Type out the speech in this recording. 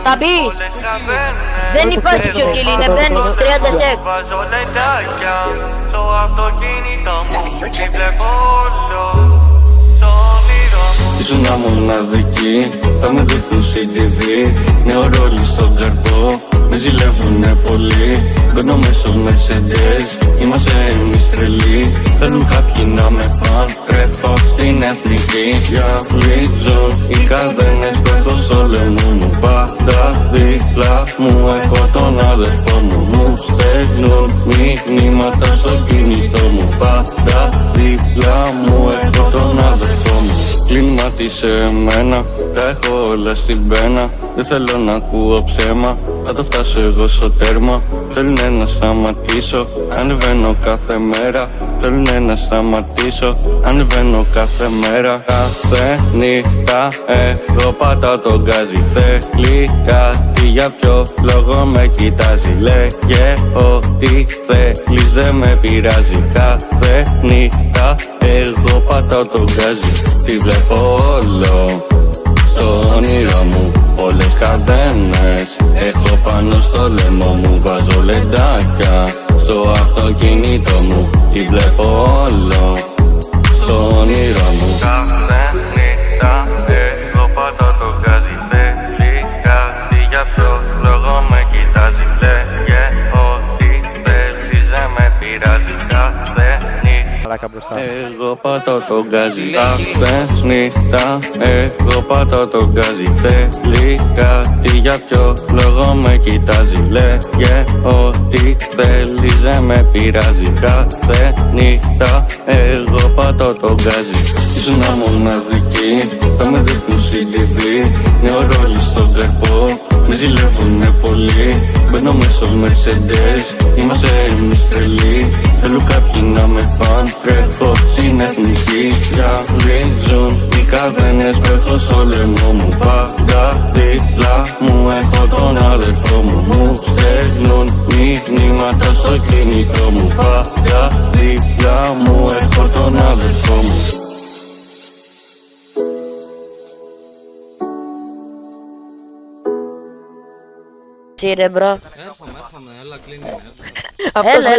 Θα μπεις. Δεν υπάρχει πιο κυλί, είναι μπαίνεις 30 σεκ. Βάζω λεντάκια στο αυτοκίνητο μου. Τι βλέπω όλο στο όνειρο μου. Ήσουν μοναδική, θα με δείχνουν CTV. Νέο ρόλι στον καρπό, με ζηλεύουνε πολύ. Μπαίνω μέσω Mercedes, είμαστε εμείς τρελοί. Θέλουν κάποιοι να με φαν, τρέχω στην εθνική. Διαβλίζω οι καδένες που έχω στο λαιμό μου. Πάντα δίπλα μου έχω τον αδερφό μου. Μου στέλνουν μηνύματα στο κινητό μου. Πάντα δίπλα μου έχω τον αδερφό μου. Κλείνει μάτι σε μένα, τα έχω όλα στην πένα. Δεν θέλω να ακούω ψέμα, θα το φτάσω εγώ στο τέρμα. Θέλουνε να σταματήσω, ανεβαίνω κάθε μέρα. Θέλουνε να σταματήσω, ανεβαίνω κάθε μέρα. Κάθε νύχτα εγώ πατάω τον γκάζι. Θέλει κάτι, για ποιο λόγο με κοιτάζει. Λέγε ό,τι θέλεις, δεν με πειράζει. Κάθε νύχτα εγώ πατάω τον γκάζι. Τη βλέπω όλο στο όνειρο μου. Πολλές καδένες έχω πάνω στο λαιμό μου. Βάζω λεντάκια στο αυτοκίνητο μου. Τη βλέπω όλο στο όνειρο μου. Κάθε νύχτα εγώ πατάω το γκάζι. Θέλει κάτι, για ποιο λόγο με κοιτάζει. Λέγε ό,τι θέλεις, δεν με πειράζει. Κάθε νύχτα εγώ πατάω τον γκάζι. Κάθε νύχτα εγώ πατάω τον γκάζι. Θέλει κάτι, για ποιο λόγο με κοιτάζει. Λέγε ό,τι θέλεις, δεν με πειράζει. Κάθε νύχτα εγώ πατάω τον γκάζι. Ήσουν μοναδική, θα με δείχνουν CTV. Νέο ρόλι στον καρπό, με ζηλεύουνε πολύ. Μπαίνω μέσω Mercedes, είμαστε εμείς τρελοί. Θέλουν κάποιοι να με φαν, τρέχω στην εθνική. Διαβλίζουν οι καδένες που έχω στο λαιμό μου. Πάντα δίπλα μου έχω τον αδερφό μου. Μου στέλνουν μηνύματα στο κινητό μου. Πάντα δίπλα μου έχω τον αδερφό μου. Σύρε μπρο. Έρχομαι, έλα κλείνει. Έλα, έλα.